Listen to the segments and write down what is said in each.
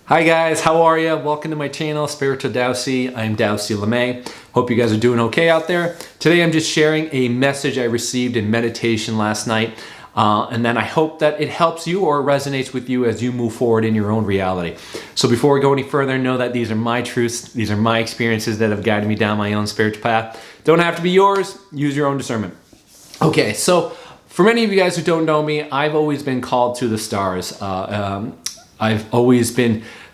Hi guys, how are you? Welcome to my channel, Spiritual Dowsy. I'm Dowsy LeMay. Hope you guys are doing okay out there. Today I'm just sharing a message I received in meditation last night, and then I hope that it helps you or resonates with you as you move forward in your own reality. So before we go any further, know that these are my truths, these are my experiences that have guided me down my own spiritual path. Don't have to be yours, use your own discernment. Okay, so for many of you guys who don't know me, I've always been called to the stars. I've always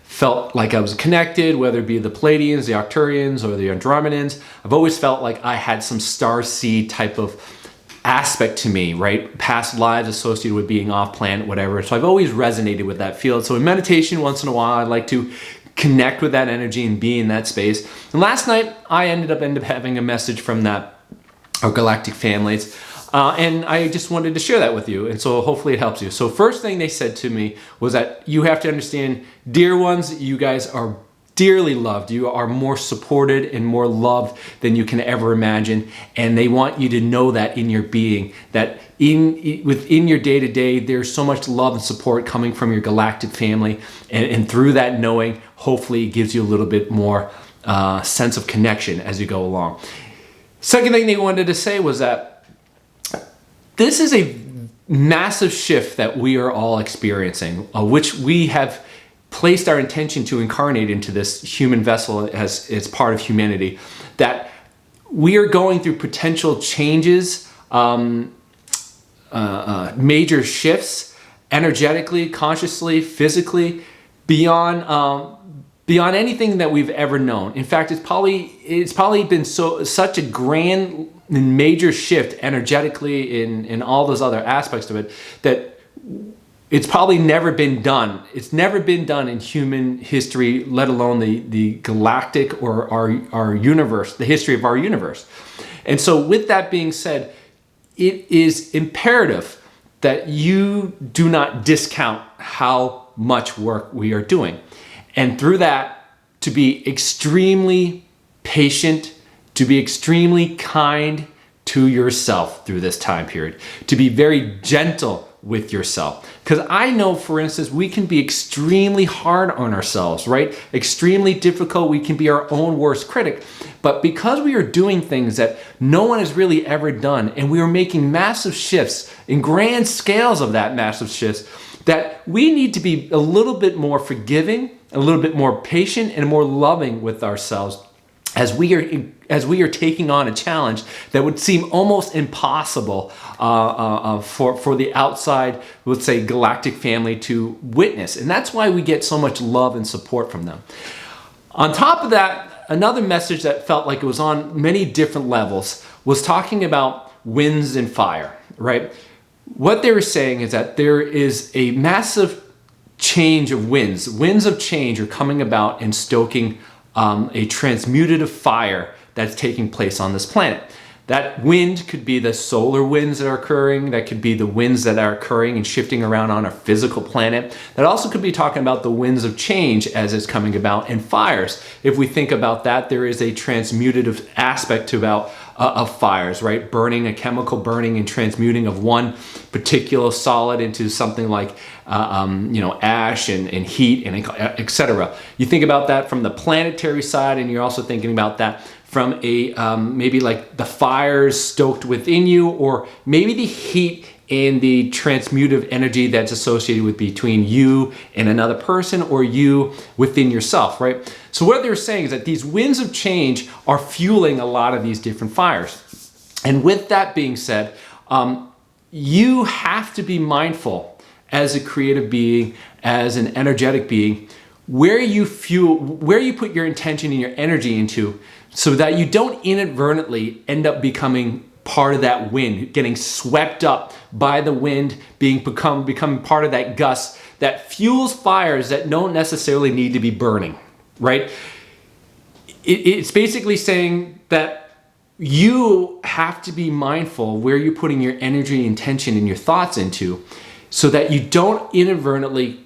felt like I was connected, whether it be the Pleiadians, the Arcturians, or the Andromedans. I've always felt like I had some star seed type of aspect to me, right? Past lives associated with being off planet, whatever. So I've always resonated with that field. So in meditation, once in a while, I like to connect with that energy and be in that space. And last night, I ended up having a message from our galactic families. And I just wanted to share that with you. And so hopefully it helps you. So first thing they said to me was that you have to understand, dear ones, you guys are dearly loved. You are more supported and more loved than you can ever imagine. And they want you to know that in your being, that within your day-to-day, there's so much love and support coming from your galactic family. And through that knowing, hopefully it gives you a little bit more sense of connection as you go along. Second thing they wanted to say was that this is a massive shift that we are all experiencing, which we have placed our intention to incarnate into this human vessel as it's part of humanity, that we are going through potential changes, major shifts, energetically, consciously, physically, beyond anything that we've ever known. In fact, it's probably been such a grand and major shift energetically in all those other aspects of it that it's probably never been done. It's never been done in human history, let alone the galactic or our universe, the history of our universe. And so with that being said, it is imperative that you do not discount how much work we are doing. And through that, to be extremely patient, to be extremely kind to yourself through this time period, to be very gentle with yourself. Because I know, for instance, we can be extremely hard on ourselves, right? Extremely difficult. We can be our own worst critic. But because we are doing things that no one has really ever done, and we are making massive shifts in grand scales of that massive shifts, that we need to be a little bit more forgiving, a little bit more patient, and more loving with ourselves as we are taking on a challenge that would seem almost impossible for the outside, let's say, galactic family to witness. And that's why we get so much love and support from them. On top of that, another message that felt like it was on many different levels was talking about winds and fire, right? What they were saying is that there is a massive change of winds. Winds of change are coming about and stoking a transmutative fire that's taking place on this planet. That wind could be the solar winds that are occurring. That could be the winds that are occurring and shifting around on our physical planet. That also could be talking about the winds of change as it's coming about, and fires. If we think about that, there is a transmutative aspect to of fires, right? Burning, a chemical burning and transmuting of one particular solid into something like ash and heat and etc. You think about that from the planetary side, and you're also thinking about that from a maybe like the fires stoked within you, or maybe the heat and the transmutive energy that's associated with between you and another person, or you within yourself, right? So what they're saying is that these winds of change are fueling a lot of these different fires. And with that being said, you have to be mindful as a creative being, as an energetic being, where you put your intention and your energy into, so that you don't inadvertently end up becoming part of that wind, getting swept up by the wind, becoming part of that gust that fuels fires that don't necessarily need to be burning, right? It's basically saying that you have to be mindful where you're putting your energy, intention, and your thoughts into, so that you don't inadvertently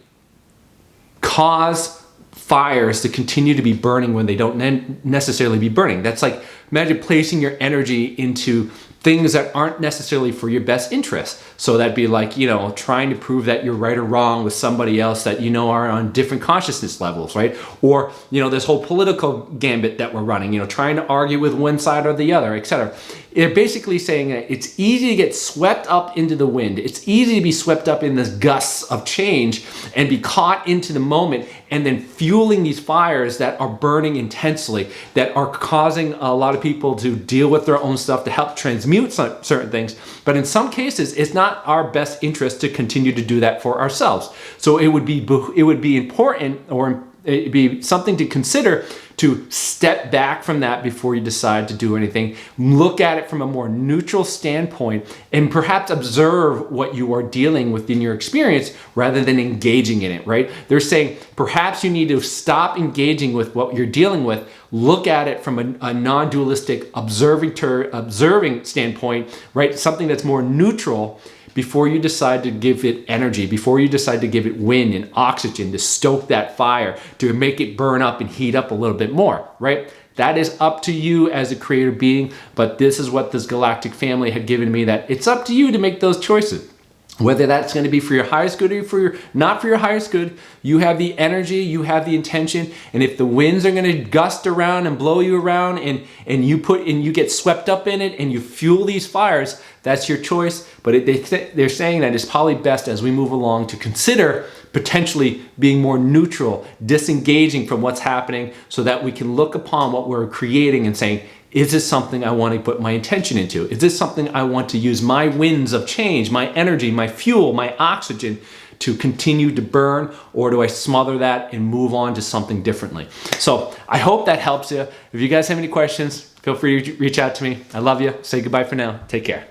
cause fires to continue to be burning when they don't necessarily be burning. That's like imagine placing your energy into things that aren't necessarily for your best interest. So that'd be like, trying to prove that you're right or wrong with somebody else that are on different consciousness levels, right? Or, this whole political gambit that we're running, trying to argue with one side or the other, etc. They're basically saying that it's easy to get swept up into the wind. It's easy to be swept up in this gusts of change and be caught into the moment and then fueling these fires that are burning intensely, that are causing a lot of people to deal with their own stuff to help transmute certain things. But in some cases, it's not our best interest to continue to do that for ourselves. So it would be important, or it'd be something to consider, to step back from that before you decide to do anything. Look at it from a more neutral standpoint and perhaps observe what you are dealing with in your experience rather than engaging in it, right? They're saying perhaps you need to stop engaging with what you're dealing with. Look at it from a non-dualistic observing standpoint, right? Something that's more neutral, before you decide to give it energy, before you decide to give it wind and oxygen to stoke that fire, to make it burn up and heat up a little bit more, right? That is up to you as a creative being, but this is what this galactic family had given me, that it's up to you to make those choices. Whether that's going to be for your highest good or not for your highest good, you have the energy, you have the intention, and if the winds are going to gust around and blow you around and you get swept up in it and you fuel these fires, that's your choice. But they're saying that it's probably best as we move along to consider potentially being more neutral, disengaging from what's happening, so that we can look upon what we're creating and saying, is this something I want to put my intention into? Is this something I want to use my winds of change, my energy, my fuel, my oxygen to continue to burn, or do I smother that and move on to something differently? So I hope that helps you. If you guys have any questions, feel free to reach out to me. I love you. Say goodbye for now. Take care.